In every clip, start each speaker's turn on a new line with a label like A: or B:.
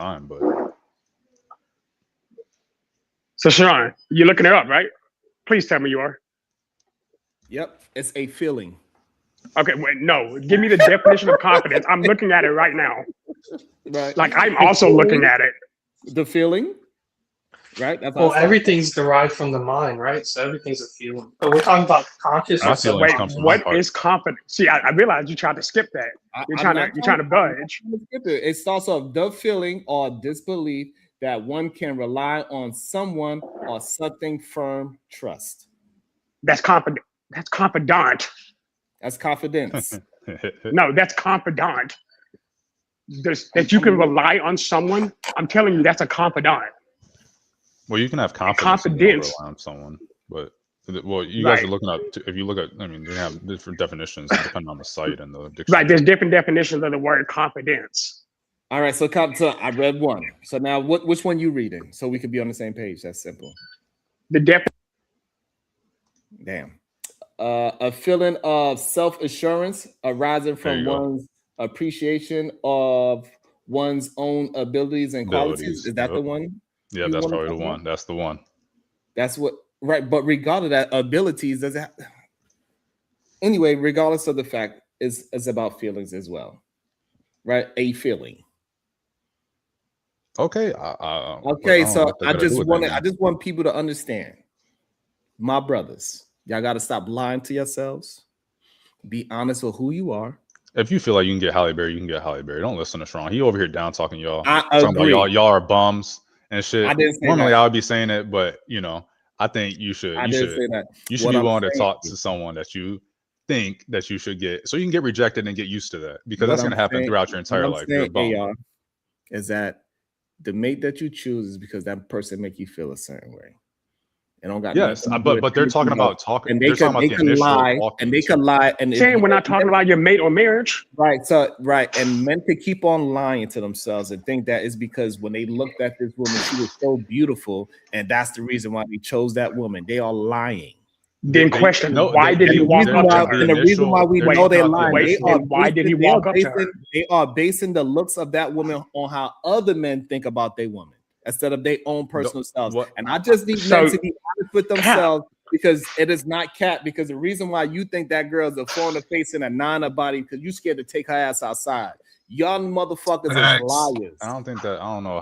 A: time, but
B: So, Sharon, you're looking it up, right? Please tell me you are.
C: Yep, it's a feeling.
B: Okay, wait, no. Give me the definition of confidence. I'm looking at it right now.
C: Right.
B: Like, I'm also looking at it.
C: The feeling. Right. That's
D: Well, everything's derived from the mind, right? So everything's a feeling. But we're talking about consciousness.
A: My feelings
B: Wait,
A: come from my
B: what
A: heart.
B: is confidence? See, I realized you tried to skip that. You're trying to budge.
C: It starts off the feeling or disbelief that one can rely on someone or something firm trust.
B: That's confident. That's confidant.
C: That's confidence.
B: No, that's confidant. That you can rely on someone. I'm telling you, that's a confidant.
A: Well, you can have confidence and rely on someone, but you guys are looking up. If you look at, I mean, they have different definitions depending on the site and the dictionary.
B: Right, there's different definitions of the word confidence.
C: All right, so I read one. So now, which one you reading? So we could be on the same page. That's simple. Damn. A feeling of self-assurance arising from one's appreciation of one's own abilities and qualities. Is that the one?
A: Yeah, that's probably the one. That's the one.
C: That's what, right? But regardless of that, abilities does it. Anyway, regardless of the fact, is about feelings as well, right? A feeling.
A: Okay.
C: Okay. So I just want people to understand, my brothers. Y'all got to stop lying to yourselves. Be honest with who you are.
A: If you feel like you can get Halle Berry, you can get Halle Berry. Don't listen to Sharon. He over here down talking y'all.
C: I agree.
A: Y'all are bums and shit.
C: I didn't say
A: Normally
C: that.
A: I would be saying it, but I think you should.
C: I didn't say that.
A: You should be willing to talk to someone that you think that you should get, so you can get rejected and get used to that, because that's going to happen throughout your entire life.
C: Is that the mate that you choose is because that person make you feel a certain way.
A: But they're talking about talking.
C: And they can lie, and they can lie. And
B: saying we're not talking about your mate or marriage,
C: right? So and men could keep on lying to themselves and think that is because when they looked at this woman, she was so beautiful, and that's the reason why they chose that woman. They are lying.
B: Then question: why did he walk up to her?
C: And the reason why we know they're lying.
B: Why did he walk up to her?
C: They are basing the looks of that woman on how other men think about their woman, instead of their own personal selves. And I just need men to be honest with themselves, because it is not cat. Because the reason why you think that girl's a four in the face and a nine a body, because you scared to take her ass outside. Y'all motherfuckers are liars.
A: I don't know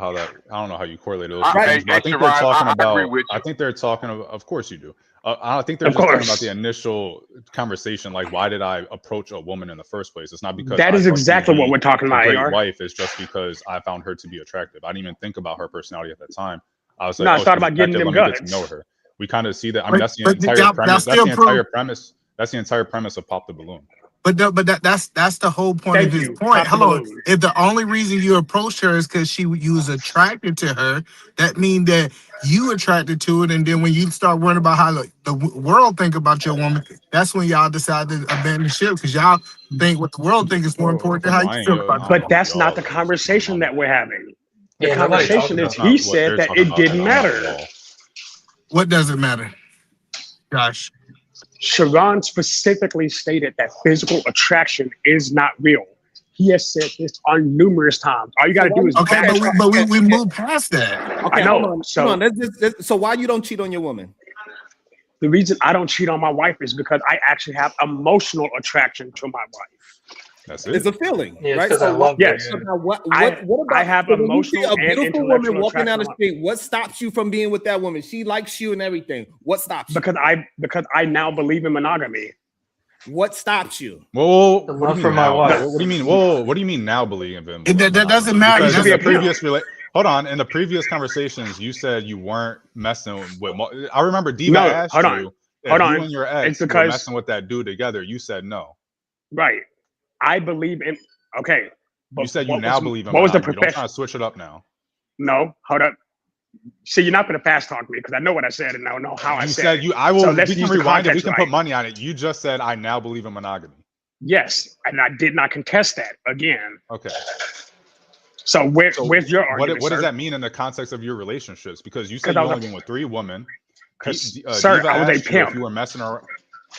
A: how you correlate those.
E: I think they're talking about.
A: I think they're talking about. Of course you do. I think they're just talking about the initial conversation, like why did I approach a woman in the first place? It's not because
B: that is exactly what we're talking about.
A: Great wife is just because I found her to be attractive. I didn't even think about her personality at that time. I was like,
B: I thought about getting them guts.
A: Get to know her. We kind of see that. I mean, that's the entire premise. That's the entire premise. That's the entire premise of Pop the Balloon.
E: But that's the whole point of his point. Hello, if the only reason you approached her is because you was attracted to her, that means that you attracted to it, and then when you start worrying about how the world think about your woman, that's when y'all decide to abandon ship, because y'all think what the world think is more important than how you feel about it.
B: But that's not the conversation that we're having. The conversation is he said that it didn't matter.
E: What does it matter, Josh?
B: Sharon specifically stated that physical attraction is not real. He has said this on numerous times. All you got to do is
E: but we moved past that.
B: Okay, I know.
C: So why you don't cheat on your woman?
B: The reason I don't cheat on my wife is because I actually have emotional attraction to my wife.
A: That's it.
C: It's a feeling,
D: right?
C: So
D: I love
B: yes.
C: So now what about,
B: I have emotional
C: a beautiful woman walking down the
B: attraction.
C: street? What stops you from being with that woman? She likes you and everything. What stops you?
B: Because I now believe in monogamy.
C: What stops you?
A: Whoa,
D: The love for my wife.
A: What do you mean? Whoa, what do you mean now believe in?
E: That doesn't matter.
A: Because in the previous hold on. In the previous conversations, you said you weren't messing with. I remember Diva asked you if you and your ex were messing with that dude together. You said no.
B: Right. I believe in. Okay.
A: You said you now believe in.
B: What was the
A: profession? Don't try to switch it up now.
B: No, hold up. See, you're not going to fast talk me because I know what I said and I don't know how I said it.
A: I will.
B: So
A: we can rewind it. We can put money on it. You just said I now believe in monogamy.
B: Yes, and I did not contest that again.
A: Okay.
B: So where's your argument?
A: What does that mean in the context of your relationships? Because you said you only been with 3 women.
B: Sir, I was a pimp.
A: If you were messing around.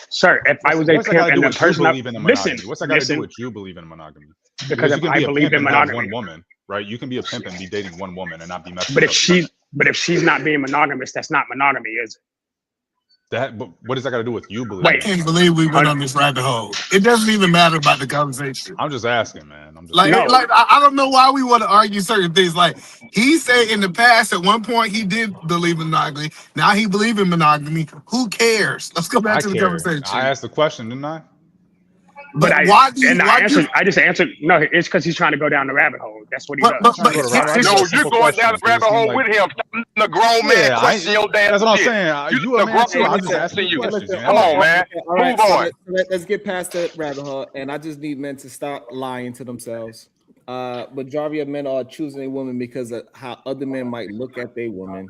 B: Sir, if I was a pimp and the person
A: believe in monogamy? What's that got to do with you believe in monogamy?
B: Because if I believe in monogamy,
A: one woman. right? You can be a pimp and be dating one woman and not be messing.
B: But if she's not being monogamous, that's not monogamy, is it?
A: But what does that got to do with you?
E: I can't believe we went on this rabbit hole. It doesn't even matter about the conversation.
A: I'm just asking, man.
E: I don't know why we want to argue certain things. Like he said in the past, at one point he did believe in monogamy. Now he believes in monogamy. Who cares? Let's go back to the conversation.
A: I asked the question, didn't I?
E: But I
B: just answered. No, it's because he's trying to go down the rabbit hole. That's what he does.
F: No, you're going down the rabbit hole with him. The grown man question your damn.
A: That's what I'm saying. You a man too. I'm just asking you questions.
F: Come on, man. Move on.
C: Let's get past that rabbit hole, and I just need men to stop lying to themselves. Majority of men are choosing a woman because of how other men might look at their woman.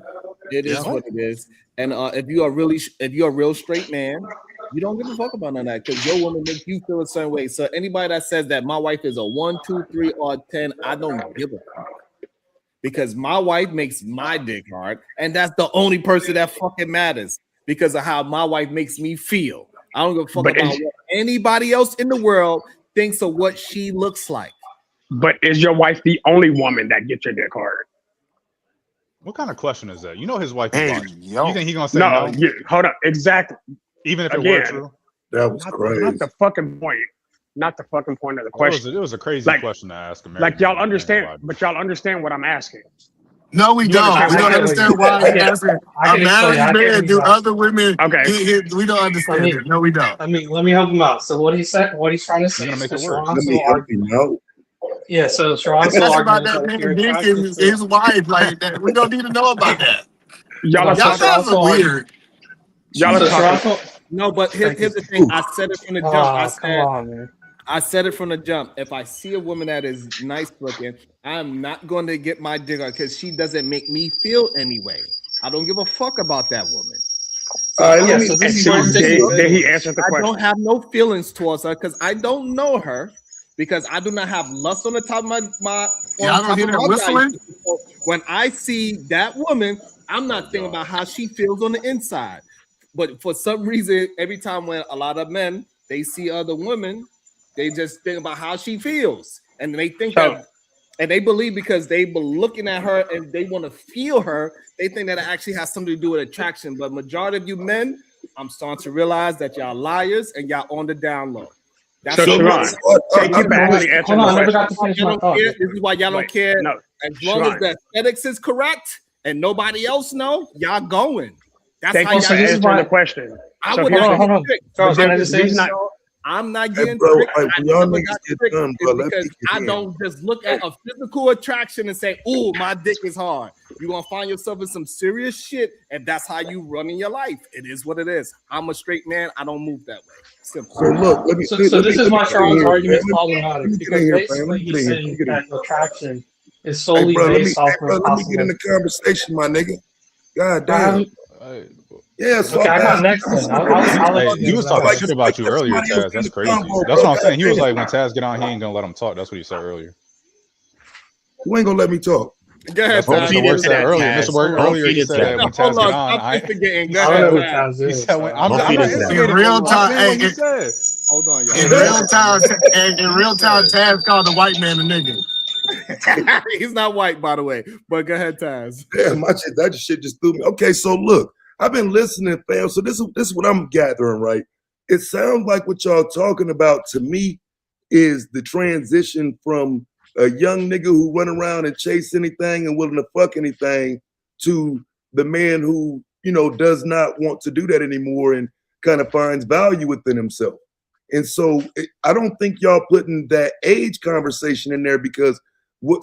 C: It is what it is. And if you're a real straight man, you don't give a fuck about none of that because your woman makes you feel a certain way. So anybody that says that my wife is a 1, 2, 3, or 10, I don't give a fuck. Because my wife makes my dick hard, and that's the only person that fucking matters because of how my wife makes me feel. I don't give a fuck about what anybody else in the world thinks of what she looks like.
B: But is your wife the only woman that gets your dick hard?
A: What kind of question is that? You know his wife is watching. You think he's gonna say no?
B: Hold up, exactly.
A: Even if it were true,
E: that was crazy.
B: Not the fucking point. Not the fucking point of the question.
A: It was a crazy question to ask him.
B: Like y'all understand, but y'all understand what I'm asking.
E: No, we don't. We don't understand why he's asking. A married man do other women.
B: Okay.
E: We don't understand it. No, we don't.
D: Let me help him out. So what he said, what he's trying to say.
A: Make it work.
D: Yeah, so Sharon's
E: about that nigga Dick and his wife like that. We don't need to know about that.
B: Y'all are
E: weird.
B: Y'all are talking.
C: No, but here's the thing. I said it from the jump. I said it from the jump. If I see a woman that is nice looking, I'm not going to get my dick on because she doesn't make me feel anyway. I don't give a fuck about that woman.
B: Then he answered the question.
C: I don't have no feelings towards her because I don't know her. Because I do not have lust on the top of my
E: I don't hear that whistling.
C: So when I see that woman, I'm not thinking about how she feels on the inside. But for some reason, every time when a lot of men they see other women, they just think about how she feels, and they think that, and they believe because they be looking at her and they want to feel her, they think that it actually has something to do with attraction. But majority of you men, I'm starting to realize that y'all liars and y'all on the down low. That's
B: so Sharon, take it back.
D: Hold on, I never got to finish my thought.
C: This is why y'all don't care. No, as long as the aesthetics is correct and nobody else know, y'all going. That's how y'all
B: answer the question.
C: I would
D: hold on. Charles, can I just say
C: I'm not getting tricked. Because I don't just look at a physical attraction and say, "Oh, my dick is hard." You're gonna find yourself in some serious shit, and that's how you run in your life. It is what it is. I'm a straight man. I don't move that way. Simple.
E: So look,
D: this is why Sharon's argument is problematic because basically he's saying that attraction is solely based off of.
E: Let me get in the conversation, my nigga. God damn. Yeah, so
D: okay, I got next then.
A: He was talking shit about you earlier, Taz. That's crazy. That's what I'm saying. He was like, when Taz get on, he ain't gonna let him talk. That's what he said earlier.
E: Who ain't gonna let me talk?
C: Go ahead,
A: Taz. Mr. Word said earlier. Mr. Word earlier he said that when Taz get on, I he said when I'm not
E: in real time.
C: Hold on, y'all.
E: In real time, Taz called the white man a nigga.
C: He's not white, by the way. But go ahead, Taz.
E: Yeah, that shit just threw me. Okay, so look. I've been listening, fam. So this is what I'm gathering, right? It sounds like what y'all talking about to me is the transition from a young nigga who run around and chase anything and willing to fuck anything to the man who, does not want to do that anymore and kind of finds value within himself. And so I don't think y'all putting that age conversation in there because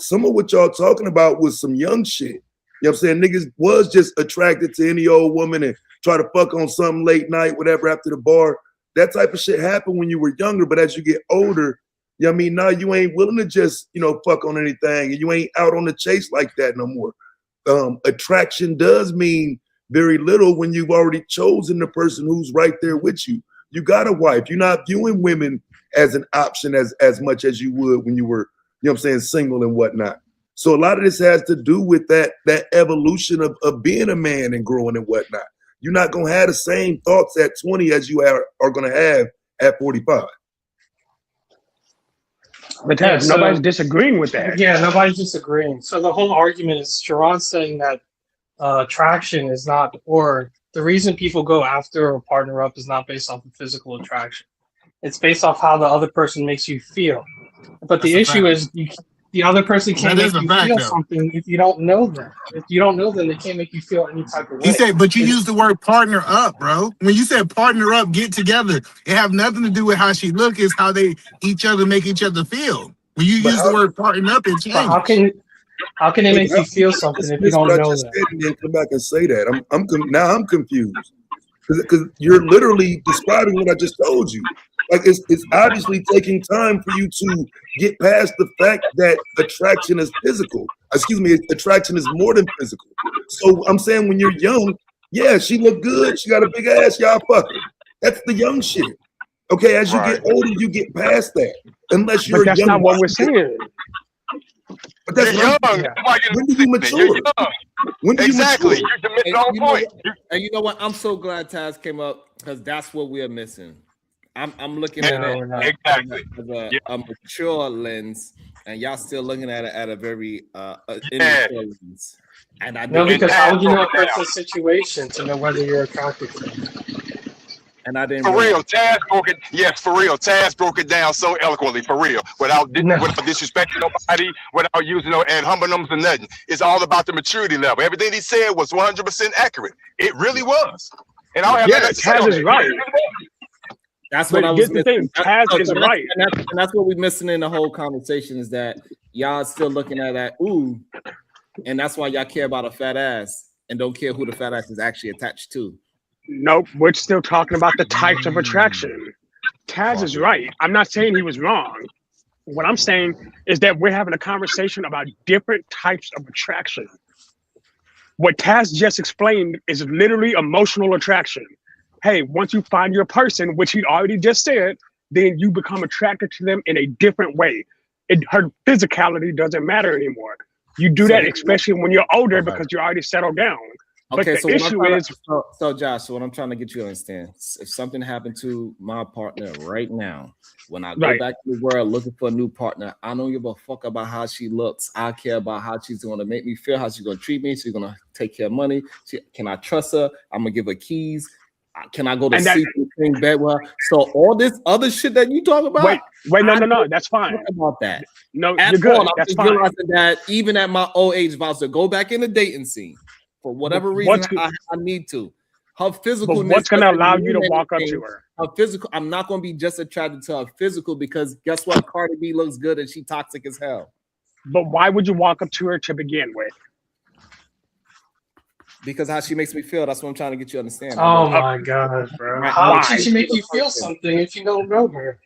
E: some of what y'all talking about was some young shit. You know what I'm saying? Niggas was just attracted to any old woman and try to fuck on something late night, whatever, after the bar. That type of shit happened when you were younger, but as you get older, you know what I mean? Now you ain't willing to just, fuck on anything, and you ain't out on the chase like that no more. Attraction does mean very little when you've already chosen the person who's right there with you. You got a wife. You're not viewing women as an option as much as you would when you were, single and whatnot. So a lot of this has to do with that evolution of being a man and growing and whatnot. You're not going to have the same thoughts at 20 as you are going to have at 45.
B: But nobody's disagreeing with that.
D: Yeah, nobody's disagreeing. So the whole argument is Sharon's saying that attraction is not, or the reason people go after or partner up is not based off of physical attraction. It's based off how the other person makes you feel. But the issue is the other person can't make you feel something if you don't know them. If you don't know them, they can't make you feel any type of way.
E: He said, but you used the word partner up, bro. When you said partner up, get together, it have nothing to do with how she look. It's how they each other make each other feel. When you use the word partner up, it changes.
D: How can it make you feel something if you don't know that?
G: And come back and say that. I'm confused because you're literally describing what I just told you. Like it's obviously taking time for you to get past the fact that attraction is physical. Excuse me, attraction is more than physical. So I'm saying when you're young, yeah, she look good, she got a big ass, y'all fuck her. That's the young shit. Okay, as you get older, you get past that. Unless you're
B: that's
G: young.
B: Not what we're saying.
G: But that's young. When do you mature? When do you mature?
C: And you know what? I'm so glad Taz came up because that's what we're missing. I'm looking at it as a mature lens, and y'all still looking at it at a very immature lens. And I
D: because how would you know a person's situation to know whether you're attracted to them?
C: And I didn't.
F: For real, Taz broke it. Yes, for real, Taz broke it down so eloquently. For real, without disrespecting nobody, without using no ad hominems or nothing. It's all about the maturity level. Everything he said was 100% accurate. It really was. And I don't have
B: Taz is right.
C: That's what I was missing.
B: Taz is right.
C: And that's what we're missing in the whole conversation is that y'all still looking at that, ooh, and that's why y'all care about a fat ass and don't care who the fat ass is actually attached to.
B: Nope, we're still talking about the types of attraction. Taz is right. I'm not saying he was wrong. What I'm saying is that we're having a conversation about different types of attraction. What Taz just explained is literally emotional attraction. Hey, once you find your person, which he already just said, then you become attracted to them in a different way. Her physicality doesn't matter anymore. You do that especially when you're older because you're already settled down.
C: Okay,
B: but the issue is
C: so Josh, so what I'm trying to get you to understand, if something happened to my partner right now, when I go back to the world looking for a new partner, I don't give a fuck about how she looks. I care about how she's going to make me feel, how she's going to treat me. She's going to take care of money. Can I trust her? I'm going to give her keys. Can I go to sleep in the same bed with her? So all this other shit that you talk about.
B: Wait, no, that's fine.
C: About that.
B: No, you're good.
C: I'm just realizing that even at my old age, if I was to go back in the dating scene, for whatever reason, I need to. Her physical.
B: What's going to allow you to walk up to her?
C: Her physical. I'm not going to be just attracted to her physical because guess what? Cardi B looks good and she toxic as hell.
B: But why would you walk up to her to begin with?
C: Because how she makes me feel. That's what I'm trying to get you to understand.
D: Oh my God, bro! How should she make you feel something if you don't know her?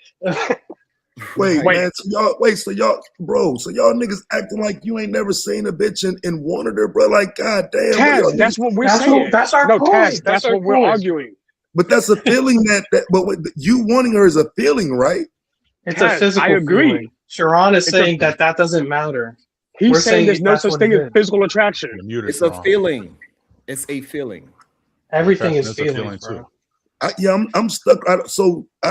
G: Wait, man. So y'all niggas acting like you ain't never seen a bitch and wanted her, bro. Like, God damn.
B: Taz, that's what we're saying.
D: That's our point.
B: Taz, that's what we're arguing.
G: But that's a feeling but you wanting her is a feeling, right?
D: It's a physical. I agree. Feeling. Sharon is saying that doesn't matter.
B: He's saying there's no such thing as physical attraction.
C: It's a feeling. It's a feeling.
D: Everything is feeling too.
G: I'm stuck. I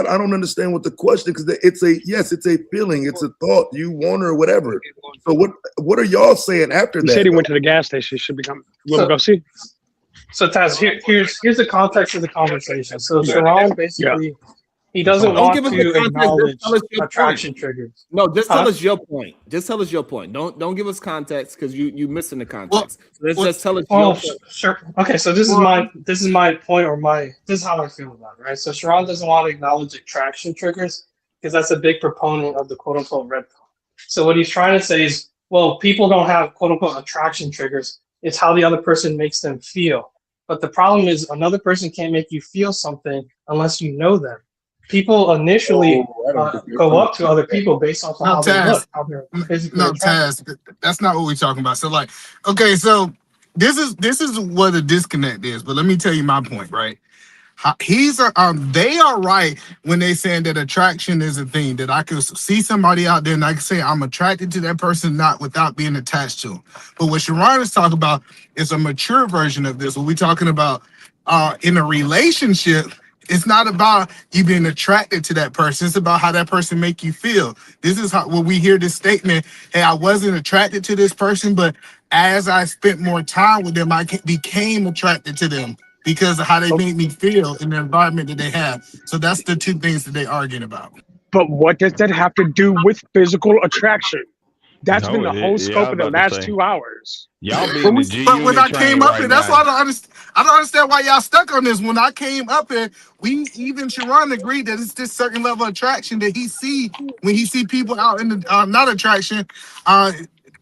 G: don't understand what the question because it's a feeling, it's a thought. You want her or whatever. So what are y'all saying after that?
B: He said he went to the gas station. Should become. We'll go see.
D: So Taz, here's the context of the conversation. So Sharon basically. He doesn't want to acknowledge attraction triggers.
C: No, just tell us your point. Just tell us your point. Don't give us context because you missing the context. So let's just tell us your point.
D: Sure. Okay, so this is my point this is how I feel about it, right? So Sharon doesn't want to acknowledge attraction triggers because that's a big proponent of the quote unquote red pill. So what he's trying to say is, well, people don't have quote unquote attraction triggers. It's how the other person makes them feel. But the problem is another person can't make you feel something unless you know them. People initially go up to other people based on how they look, how they're physically attractive.
E: That's not what we're talking about. So like, okay, so this is what a disconnect is. But let me tell you my point, right? They are right when they saying that attraction is a thing, that I could see somebody out there and I can say I'm attracted to that person not without being attached to them. But what Sharon is talking about is a mature version of this. What we're talking about in a relationship, It's not about you being attracted to that person. It's about how that person make you feel. This is how when we hear this statement, hey, I wasn't attracted to this person, but as I spent more time with them, I became attracted to them because of how they made me feel in the environment that they have. So that's the two things that they're arguing about.
B: But what does that have to do with physical attraction? That's been the whole scope of the last 2 hours.
H: Y'all being the G
E: But when I came up
H: right
E: here, that's why I don't understand why y'all stuck on this. When I came up here, even Sharon agreed that it's this certain level of attraction that he see when he see people out in the not attraction,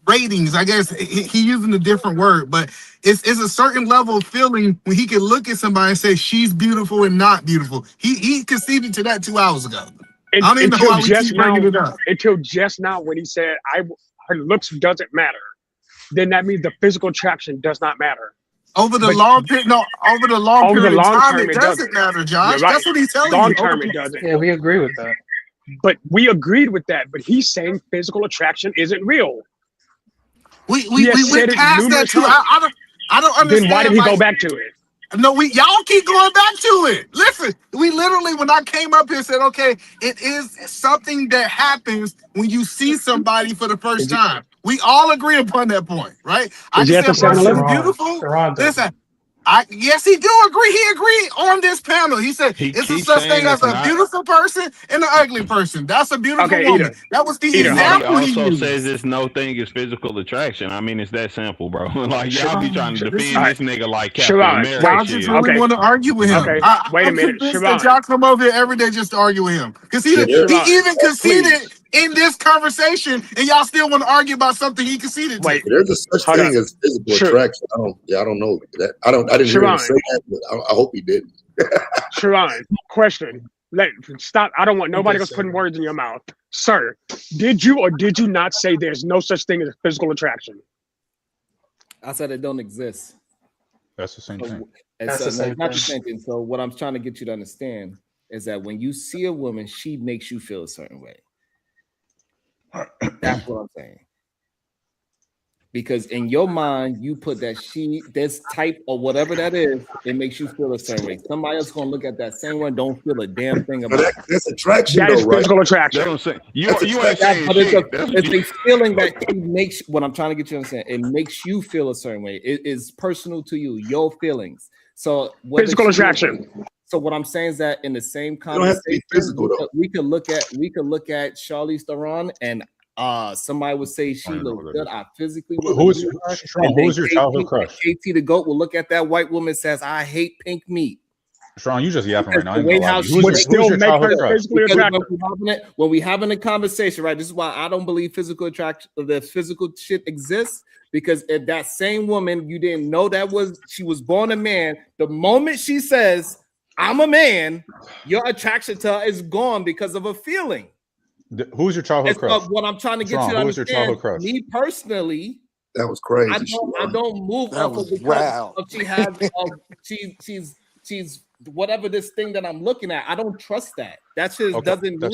E: ratings. I guess he using a different word, but it's a certain level of feeling when he can look at somebody and say she's beautiful and not beautiful. He conceded to that 2 hours ago. I don't even know why we keep bringing it up.
B: Until just now when he said her looks doesn't matter, then that means the physical attraction does not matter.
E: Over the long period of time, it doesn't matter, Josh. Right. That's what he's telling you.
B: Long term, it doesn't.
D: Yeah, we agree with that.
B: But we agreed with that. But he's saying physical attraction isn't real.
E: We went past that too. I don't understand.
B: Then why did he go back to it?
E: No, y'all keep going back to it. Listen, we literally, when I came up here, said, okay, it is something that happens when you see somebody for the first time. We all agree upon that point, right? I just said, person beautiful. Listen, yes, he do agree. He agreed on this panel. He said it's a such thing as a beautiful person and an ugly person. That's a beautiful woman. That was the example
H: he also says this no thing is physical attraction. I mean, it's that simple, bro. Like y'all be trying to defend this nigga like Captain America.
E: I just really want to argue with him.
B: Wait a minute,
E: Sharon. Y'all come over here every day just to argue with him because he even conceded in this conversation, and y'all still want to argue about something he conceded to.
G: There's a such thing as physical attraction. I don't know that. I didn't hear him say that, but I hope he didn't.
B: Sharon, question. Stop. I don't want nobody else putting words in your mouth. Sir, did you or did you not say there's no such thing as physical attraction?
C: I said it don't exist.
A: That's the same thing.
C: Not the same thing. So what I'm trying to get you to understand is that when you see a woman, she makes you feel a certain way. That's what I'm saying. Because in your mind, you put that this type or whatever that is, it makes you feel a certain way. Somebody else gonna look at that same one, don't feel a damn thing about it.
G: That's attraction.
B: That is physical attraction.
H: You ain't saying
C: it's a feeling that it makes. What I'm trying to get you to understand, it makes you feel a certain way. It is personal to you, your feelings. So
B: physical attraction.
C: So what I'm saying is that in the same conversation, we could look at Charlize Theron and somebody would say she looks good. I physically
A: who's your childhood crush?
C: KT the GOAT will look at that white woman and says, I hate pink meat.
A: Sharon, you just yapping right now.
B: Who's your childhood crush?
C: When we having a conversation, right? This is why I don't believe physical attraction, the physical shit exists. Because if that same woman, you didn't know she was born a man. The moment she says, I'm a man, your attraction to her is gone because of a feeling.
A: Who's your childhood crush?
C: What I'm trying to get you to understand. Who's your childhood crush? Me personally,
G: that was crazy.
C: I don't move off of because she's whatever this thing that I'm looking at. I don't trust that. That just doesn't mean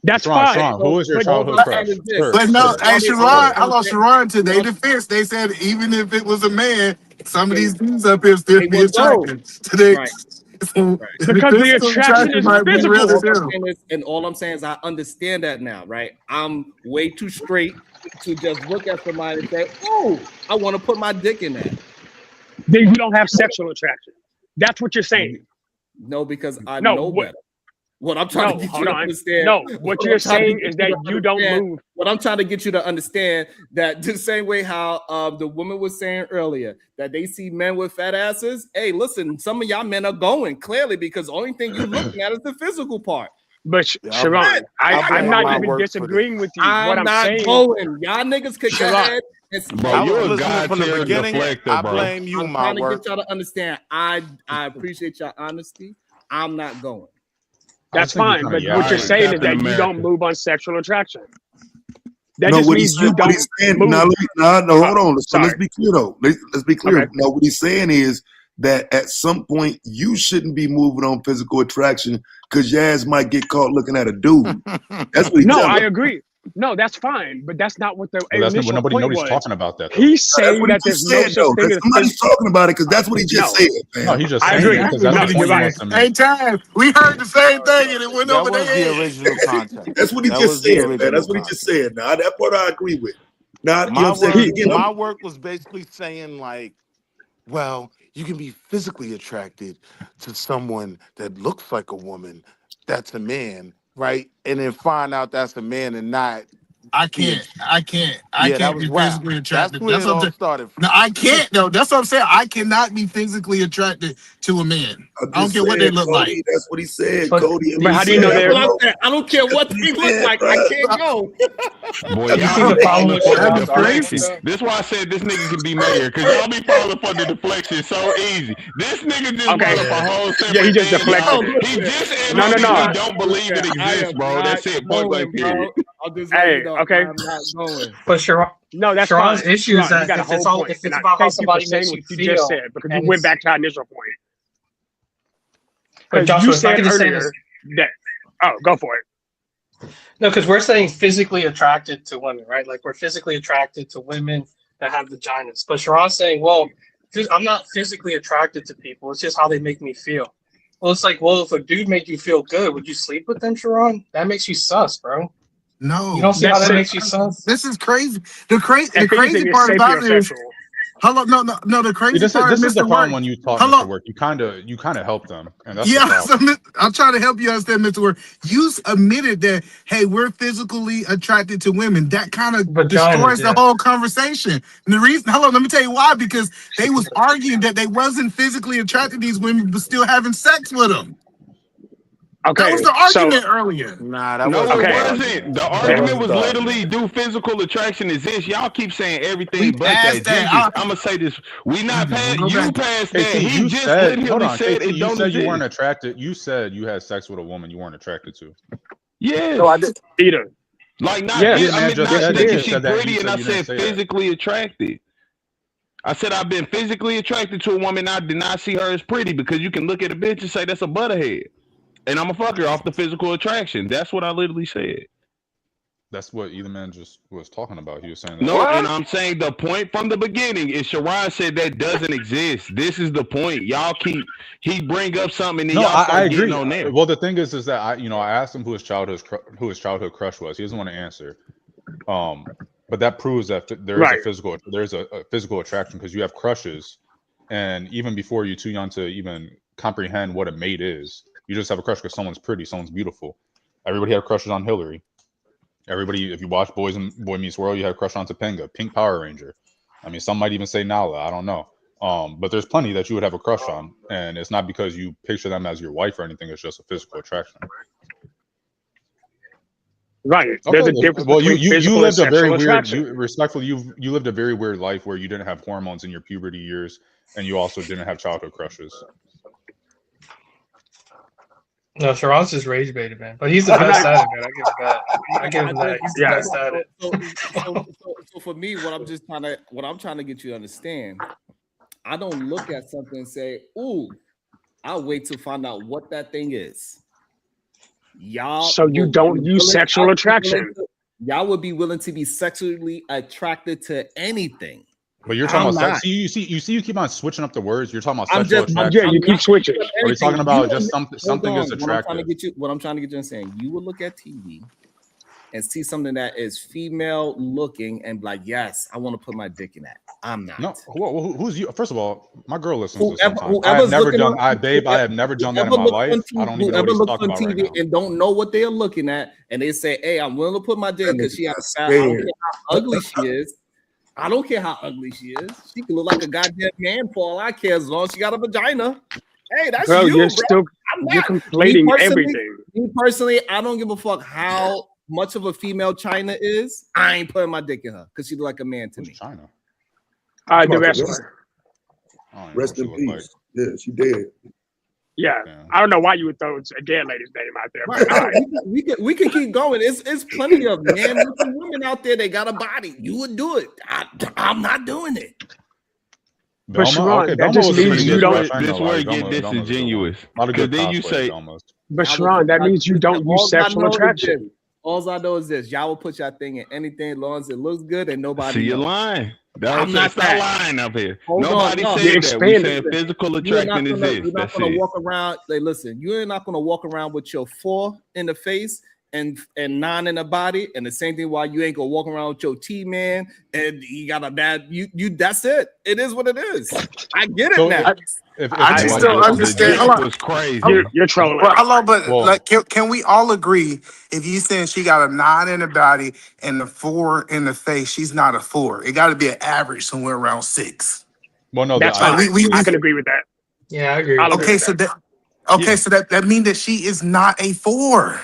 B: that's fine.
A: Sharon, who is your childhood crush?
E: But no, hey Sharon, I lost Sharon to their defense. They said even if it was a man, some of these dudes up here still be attracted to their.
B: Right. Because the attraction is physical.
C: And all I'm saying is I understand that now, right? I'm way too straight to just look at somebody and say, oh, I want to put my dick in that.
B: Then you don't have sexual attraction. That's what you're saying.
C: No, because I know better. What I'm trying to get you to understand.
B: No, what you're saying is that you don't move.
C: What I'm trying to get you to understand that the same way how the woman was saying earlier that they see men with fat asses. Hey, listen, some of y'all men are going clearly because the only thing you're looking at is the physical part.
B: But Sharon, I'm not even disagreeing with you.
C: I'm not saying. Going. Y'all niggas could go ahead.
H: Bro, you're a guy from the beginning.
I: I blame you,
C: I'm trying to get y'all to understand. I appreciate your honesty. I'm not going.
B: That's fine, but what you're saying is that you don't move on sexual attraction. That
G: no,
B: just
G: what
B: means
G: he's saying. No, hold on. Let's be clear though. Let's be clear. Okay. Now, what he's saying is that at some point you shouldn't be moving on physical attraction because your ass might get caught looking at a dude. That's what he's
B: I agree. No, that's fine, but that's not what the
A: initial nobody's
B: was.
A: talking about that.
B: He's saying that there's no such thing as
G: somebody's talking about it because that's what he just said. Man.
A: No, he just saying it because that's the point he wants to make.
E: Hey, time we heard the same thing and it went over their head.
I: The original context.
G: That's what he just said, man. That's what he just said. Now that part I agree with. Now
I: my work was basically saying like, well, you can be physically attracted to someone that looks like a woman. That's a man. Right, and then find out that's a man and not.
E: I can't be physically attracted.
I: That's where it all started.
E: No, I can't though. That's what I'm saying. I cannot be physically attracted to a man. I don't care what they look like.
G: That's what he said, Cody.
B: But how do you know they're?
C: I don't care what they look like. I can't go.
H: Boy, y'all falling for the deflection. This is why I said this nigga can be mayor because y'all be falling for the deflection so easy. This nigga just brought up a whole separate
B: he just deflected.
H: He just admitted he don't believe it exists, bro. That's it. Point blank period.
B: Hey, okay.
C: I'm not going.
D: But Sharon,
B: no, that's
D: Sharon's
B: fine.
D: issue is that if it's about how somebody makes you feel,
B: just said because you went back to our initial point.
D: But Joshua, you said earlier
B: that. Oh, go for it.
D: No, because we're saying physically attracted to women, right? Like we're physically attracted to women that have vaginas. But Sharon's saying, well, I'm not physically attracted to people. It's just how they make me feel. Well, it's like, well, if a dude made you feel good, would you sleep with them, Sharon? That makes you sus, bro.
E: No,
D: you don't see how that makes you sus.
E: This is crazy. The crazy part about it is, hello, no. The crazy part
A: this
E: is
A: is the problem when you talk Mr. Work. You kind of help them, and that's
E: I'm trying to help you understand, Mr. Work. You admitted that, hey, we're physically attracted to women. That kind of destroys the whole conversation. And the reason, let me tell you why. Because they was arguing that they wasn't physically attracted to these women, but still having sex with them.
B: Okay,
E: that was the argument earlier.
H: Nah, that wasn't. The argument was literally, do physical attraction exist? Y'all keep saying everything but that. I'm gonna say this: we not past. You passed that. He just literally said it don't exist.
A: You weren't attracted. You said you had sex with a woman you weren't attracted to.
H: Yes.
B: No, I didn't either.
H: Like not. I mean, not thinking she's pretty, and I said physically attracted. I said I've been physically attracted to a woman. I did not see her as pretty because you can look at a bitch and say that's a butterhead. And I'm a fucker off the physical attraction. That's what I literally said.
A: That's what either man just was talking about. He was saying that.
H: No, and I'm saying the point from the beginning is Sharon said that doesn't exist. This is the point. Y'all he bring up something and then y'all start getting on there.
A: Well, the thing is that I asked him who his childhood crush was. He doesn't want to answer. But that proves that there's a physical attraction because you have crushes, and even before you're too young to even comprehend what a mate is. You just have a crush because someone's pretty, someone's beautiful. Everybody had crushes on Hillary. Everybody, if you watch Boy Meets World, you had a crush on Topanga, Pink Power Ranger. I mean, some might even say Nala. I don't know. But there's plenty that you would have a crush on, and it's not because you picture them as your wife or anything. It's just a physical attraction.
B: Right. Okay. There's a difference.
A: Well, you lived a very weird. Respectfully, you lived a very weird life where you didn't have hormones in your puberty years, and you also didn't have childhood crushes.
D: No, Sharon's just rage baited, man. But he's the best at it, man. I give him that. He's the best at it.
C: So for me, what I'm trying to get you to understand, I don't look at something and say, "Ooh, I'll wait to find out what that thing is." Y'all.
B: So you don't use sexual attraction.
C: Y'all would be willing to be sexually attracted to anything.
A: But you're talking about sex. You keep on switching up the words. You're talking about sexual attraction.
B: Yeah, you keep switching.
A: Are we talking about just something is attractive?
C: What I'm trying to get you to saying, you would look at TV and see something that is female looking and be like, yes, I want to put my dick in that. I'm not.
A: No, who's you? First of all, my girl listens to sometimes. I have never done that in my life. I don't even know what he's talking about right now.
C: And don't know what they're looking at, and they say, hey, I'm willing to put my dick because she has fat. I don't care how ugly she is. I don't care how ugly she is. She can look like a goddamn man for all I care, as long as she got a vagina. Hey, that's
B: you're conflating everything.
C: Me personally, I don't give a fuck how much of a female China is. I ain't putting my dick in her because she look like a man to me.
A: China.
B: The wrestler.
G: Rest in peace. Yeah, she dead.
B: Yeah, I don't know why you would throw a dead lady's name out there. But
C: right. we can keep going. It's plenty of man-looking women out there. They got a body. You would do it. I'm not doing it.
B: But Sharon, that just means you don't.
H: This where it get disingenuous. Because then you say,
B: but Sharon, that means you don't use sexual attraction.
C: All I know is this: y'all will put your thing in anything as long as it looks good and nobody.
H: See, you're lying. I'm not lying up here. Nobody said that. We saying physical attraction is this.
C: You're not gonna walk around. Like, listen, you're not gonna walk around with your 4 in the face and 9 in the body, and the same thing. Why you ain't gonna walk around with your T-man and you got a bad. You. That's it. It is what it is. I get it now.
E: I just don't understand.
H: It was crazy.
B: You're trolling.
E: Well, hello, but like, can we all agree if you saying she got a 9 in the body and a 4 in the face, she's not a 4. It got to be an average somewhere around 6.
A: Well, no,
B: that's fine. I can agree with that.
D: Yeah, I agree.
E: Okay, so that means that she is not a 4.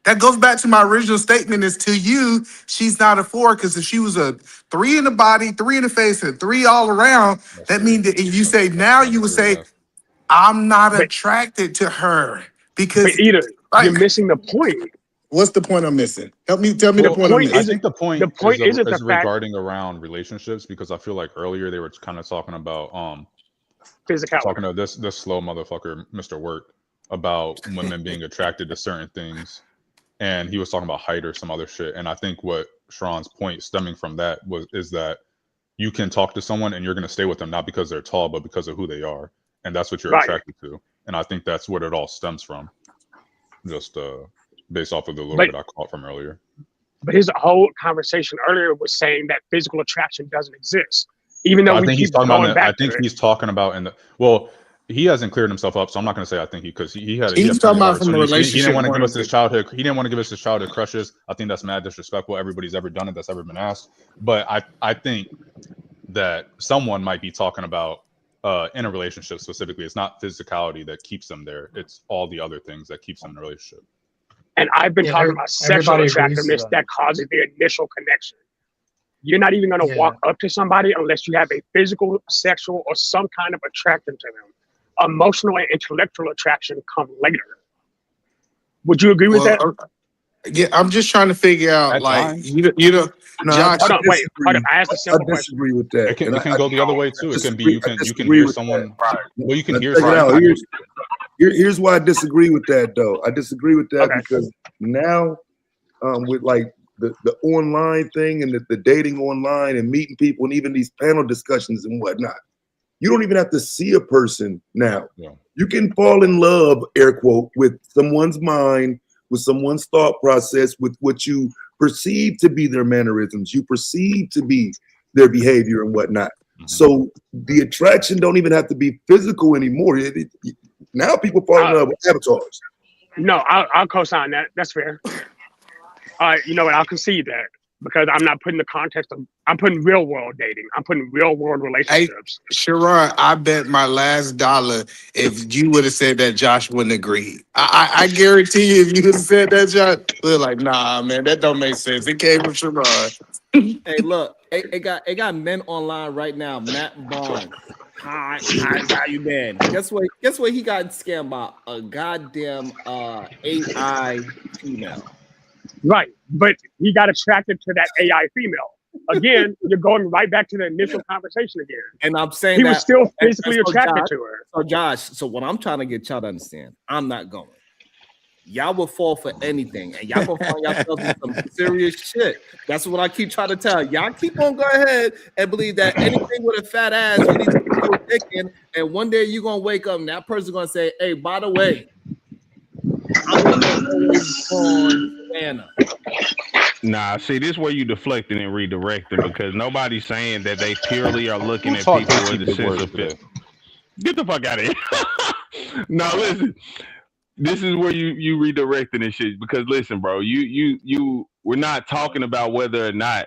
E: That goes back to my original statement. Is to you, she's not a 4 because if she was a 3 in the body, 3 in the face, and 3 all around, that means that if you say now, you would say, I'm not attracted to her because
B: you're missing the point.
E: What's the point I'm missing? Tell me the point I'm missing.
A: I think the point is regarding around relationships, because I feel like earlier they were kind of talking about
B: physicality.
A: Talking to this slow motherfucker, Mr. Work, about women being attracted to certain things. And he was talking about height or some other shit. And I think what Sharon's point stemming from that is that you can talk to someone and you're going to stay with them, not because they're tall, but because of who they are. And that's what you're attracted to. And I think that's what it all stems from. Just based off of the little bit I caught from earlier.
B: But his whole conversation earlier was saying that physical attraction doesn't exist. Even though
A: he's talking about he hasn't cleared himself up, so I'm not going to say I think because he had.
E: He's talking about from a relationship.
A: He didn't want to give us his childhood. He didn't want to give us his childhood crushes. I think that's mad disrespectful. Everybody's ever done it. That's ever been asked. But I think that someone might be talking about in a relationship specifically. It's not physicality that keeps them there. It's all the other things that keeps them in a relationship.
B: And I've been talking about sexual attractiveness that causes the initial connection. You're not even going to walk up to somebody unless you have a physical, sexual, or some kind of attraction to them. Emotional and intellectual attraction come later. Would you agree with that?
E: Yeah, I'm just trying to figure out, you know.
G: No,
B: Josh, hold on. I asked a simple question.
G: I disagree with that.
A: It can go the other way too. It can be you can hear someone. Well, you can hear someone.
G: Here's why I disagree with that, though. I disagree with that because now, with like the online thing and the dating online and meeting people and even these panel discussions and whatnot, you don't even have to see a person now. Yeah. You can fall in love, air quote, with someone's mind, with someone's thought process, with what you perceive to be their mannerisms, you perceive to be their behavior and whatnot. Mm-hmm. So the attraction don't even have to be physical anymore. Now people fall in love with avatars.
B: No, I'll co-sign that. That's fair. You know what? I'll concede that because I'm not putting the context of. I'm putting real world dating. I'm putting real world relationships.
E: Hey, Sharon, I bet my last dollar if you would have said that, Josh wouldn't agree. I guarantee you, if you would have said that, Josh, we're like, nah, man, that don't make sense. It came from Sharon.
C: Hey, look, it got men online right now. Matt Bond. Hi, how you been? Guess what? He got scammed by a goddamn AI female.
B: Right, but he got attracted to that AI female. Again, you're going right back to the initial conversation again.
C: And I'm saying
B: he was still physically attracted to her.
C: So Josh, so what I'm trying to get y'all to understand, I'm not going. Y'all will fall for anything, and y'all will find yourselves in some serious shit. That's what I keep trying to tell y'all. Keep on go ahead and believe that anything with a fat ass, you need to go thinking, and one day you're gonna wake up and that person's gonna say, "Hey, by the way, I'm on Anna."
H: Nah, see, this is where you deflecting and redirecting because nobody's saying that they purely are looking at people with a sense of fit. Get the fuck out of here. No, listen. This is where you redirecting and shit because listen, bro, we're not talking about whether or not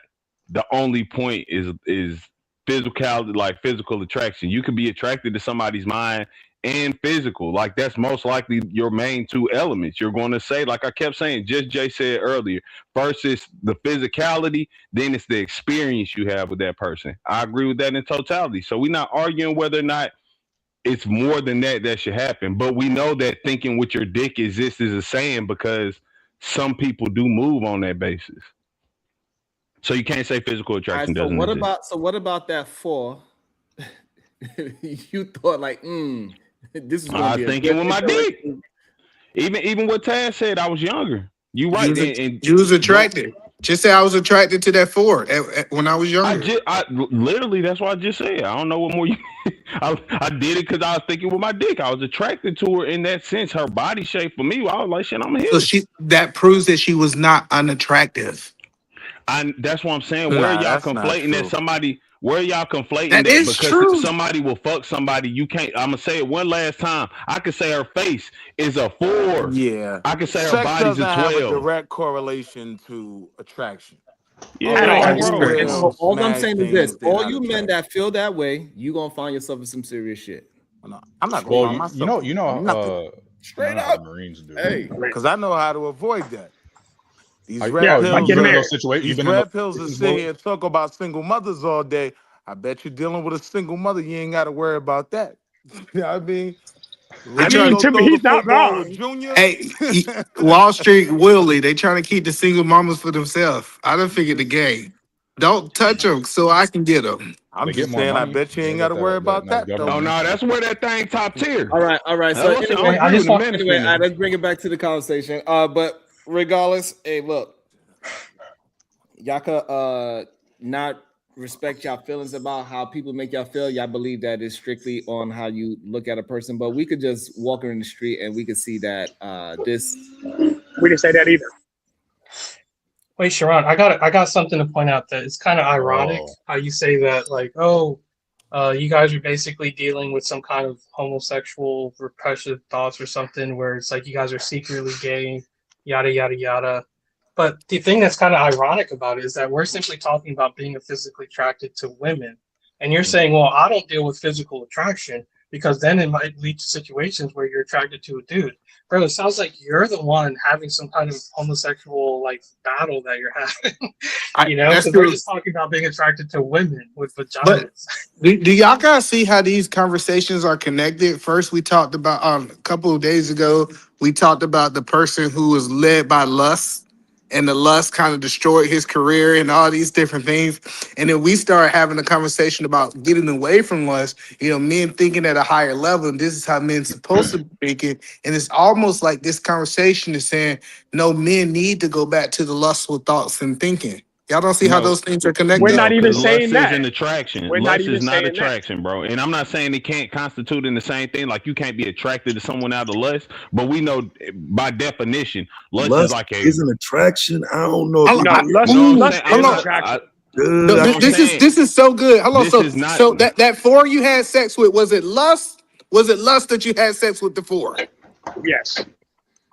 H: the only point is physicality, like physical attraction. You could be attracted to somebody's mind and physical. Like that's most likely your main two elements. You're going to say, like I kept saying, just Jay said earlier, first is the physicality, then it's the experience you have with that person. I agree with that in totality. So we're not arguing whether or not it's more than that should happen. But we know that thinking with your dick exists is a saying because some people do move on that basis. So you can't say physical attraction doesn't exist.
C: What about that four? You thought like, this is going to be
H: thinking with my dick. Even what Taz said, I was younger. You right.
E: You was attracted. Just say I was attracted to that 4 when I was younger.
H: I literally, that's what I just said. I don't know what more you. I did it because I was thinking with my dick. I was attracted to her in that sense. Her body shape for me, I was like, shit, I'm here.
E: So that proves that she was not unattractive.
H: That's what I'm saying. Where are y'all conflating that somebody? Where y'all conflating
E: that is
H: because
E: true.
H: Somebody will fuck somebody? You can't. I'm gonna say it one last time. I could say her face is a 4.
I: Yeah,
H: I could say
I: sex
H: her body's
I: doesn't
H: a 12.
I: have a direct correlation to attraction.
H: Yeah,
C: all I'm saying is this: all you men that feel that way, you gonna find yourself in some serious shit.
I: No, I'm not gonna find myself.
A: You know,
C: straight up,
A: Marines do.
I: Hey, because I know how to avoid that. These red pills that sit here and talk about single mothers all day. I bet you're dealing with a single mother. You ain't got to worry about that. You know what I mean?
B: To me, he's not wrong.
E: Hey, Wall Street Willie, they trying to keep the single mamas for themselves. I done figured the game. Don't touch them so I can get them.
I: I'm just saying, I bet you ain't got to worry about that.
H: Oh no, that's where that thing top tier.
C: All right. So anyway, let's bring it back to the conversation. But regardless, hey, look, y'all could not respect y'all feelings about how people make y'all feel. Y'all believe that it's strictly on how you look at a person, but we could just walk in the street and we could see that
B: we didn't say that either.
D: Wait, Sharon, I got something to point out that it's kind of ironic how you say that, like, you guys are basically dealing with some kind of homosexual repressive thoughts or something where it's like you guys are secretly gay, yada yada yada. But the thing that's kind of ironic about it is that we're simply talking about being physically attracted to women. And you're saying, well, I don't deal with physical attraction because then it might lead to situations where you're attracted to a dude. Bro, it sounds like you're the one having some kind of homosexual battle that you're having. Because we're just talking about being attracted to women with vaginas.
E: But do y'all guys see how these conversations are connected? First, we talked about a couple of days ago, we talked about the person who was led by lust. And the lust kind of destroyed his career and all these different things. And then we started having a conversation about getting away from lust, men thinking at a higher level. And this is how men supposed to be thinking. And it's almost like this conversation is saying, no, men need to go back to the lustful thoughts and thinking. Y'all don't see how those things are connected?
B: We're not even saying that.
H: Lust is an attraction. Lust is not attraction, bro. And I'm not saying it can't constitute in the same thing. Like, you can't be attracted to someone out of lust. But we know, by definition, lust is like
G: is an attraction. I don't know.
B: Lust is attraction.
E: This is so good. So that 4 you had sex with, was it lust? Was it lust that you had sex with the 4?
B: Yes.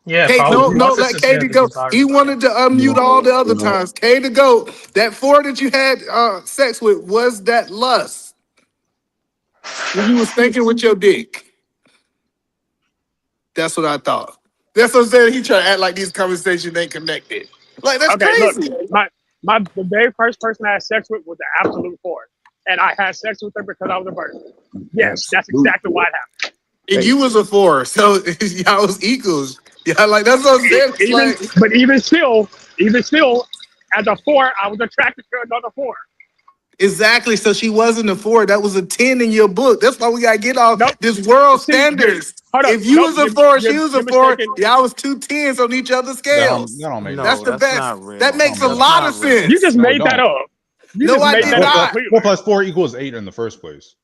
D: Yeah,
E: let Katie go. He wanted to unmute all the other times. Katie, go. That 4 that you had sex with, was that lust? When you was thinking with your dick. That's what I thought. That's what I'm saying. He trying to act like these conversations ain't connected. Like, that's crazy.
B: Look, the very first person I had sex with was the absolute 4. And I had sex with her because I was a virgin. Yes, that's exactly why it happened.
E: And you was a 4, so y'all was equals. Yeah, that's what I'm saying.
B: But even still, as a 4, I was attracted to another 4.
E: Exactly. So she wasn't a 4. That was a 10 in your book. That's why we gotta get off this world standards. If you was a 4, she was a 4. Y'all was 2 10s on each other's scales. That's the best. That makes a lot of sense.
B: You just made that up.
E: I did not.
A: 4 plus 4 equals 8 in the first place.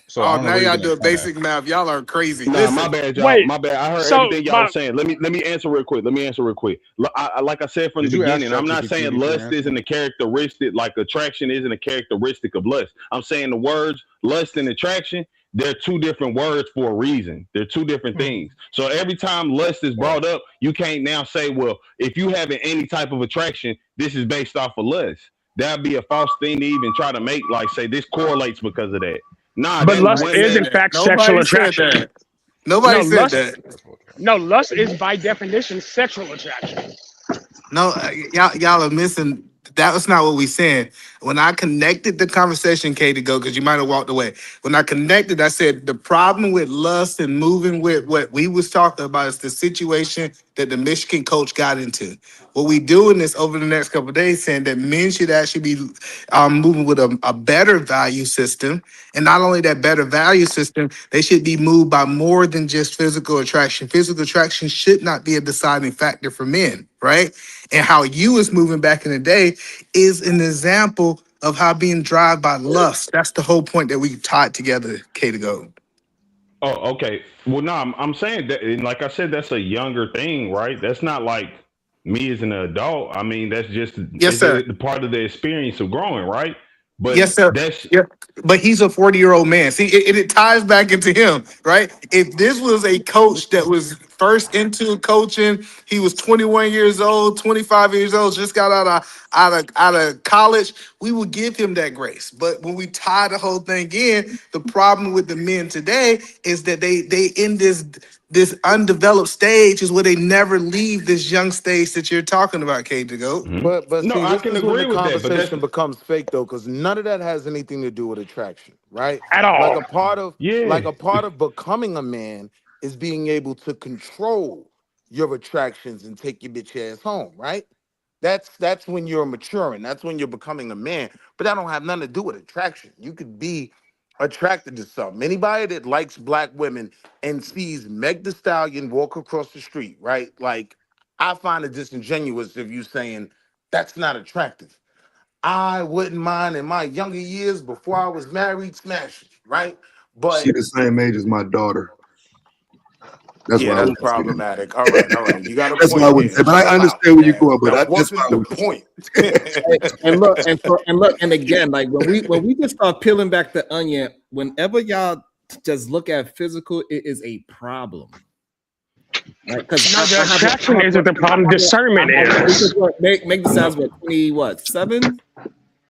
A: So
E: now y'all do basic math. Y'all are crazy.
H: Nah, my bad, y'all. My bad. I heard everything y'all saying. Let me answer real quick. Like I said from the beginning, I'm not saying lust isn't a characteristic, like attraction isn't a characteristic of lust. I'm saying the words lust and attraction, they're 2 different words for a reason. They're 2 different things. So every time lust is brought up, you can't now say, well, if you having any type of attraction, this is based off of lust. That'd be a false thing to even try to make, say this correlates because of that. Nah,
B: but lust is in fact sexual attraction.
E: Nobody said that.
B: No, lust is by definition sexual attraction.
E: No, y'all are missing. That was not what we said. When I connected the conversation, Katie, go, because you might have walked away. When I connected, I said the problem with lust and moving with what we was talking about is the situation that the Michigan coach got into. what we do in this over the next couple of days, saying that men should actually be moving with a better value system. And not only that better value system, they should be moved by more than just physical attraction. Physical attraction should not be a deciding factor for men, right? And how you was moving back in the day is an example of how being driven by lust. That's the whole point that we tied together, K to go.
H: Oh, okay. Well, no, I'm saying that, and like I said, that's a younger thing, right? That's not like me as an adult. I mean, that's just
E: yes, sir.
H: The part of the experience of growing, right? But
E: yes, sir. But he's a 40-year-old man. See, it ties back into him, right? If this was a coach that was first into coaching, he was 21 years old, 25 years old, just got out of college, we would give him that grace. But when we tie the whole thing in, the problem with the men today is that they in this undeveloped stage is where they never leave this young stage that you're talking about, K to go.
I: But
H: no,
I: see,
H: I can agree with that. But
I: conversation becomes fake though, because none of that has anything to do with attraction, right?
B: At all.
I: Like a part of becoming a man is being able to control your attractions and take your bitch ass home, right? That's when you're maturing. That's when you're becoming a man. But that don't have nothing to do with attraction. You could be attracted to something. Anybody that likes black women and sees Meg Thee Stallion walk across the street, right? Like, I find it disingenuous if you saying that's not attractive. I wouldn't mind in my younger years before I was married smashing, right? But
G: she the same age as my daughter.
I: That's problematic. All right. You got a
G: that's
I: point.
G: Why I would say, but I understand where you're going. But I just
I: the point.
C: and again, like when we just start peeling back the onion, whenever y'all just look at physical, it is a problem.
B: Because the attraction isn't the problem. Discernment is.
C: Make the sounds what 27.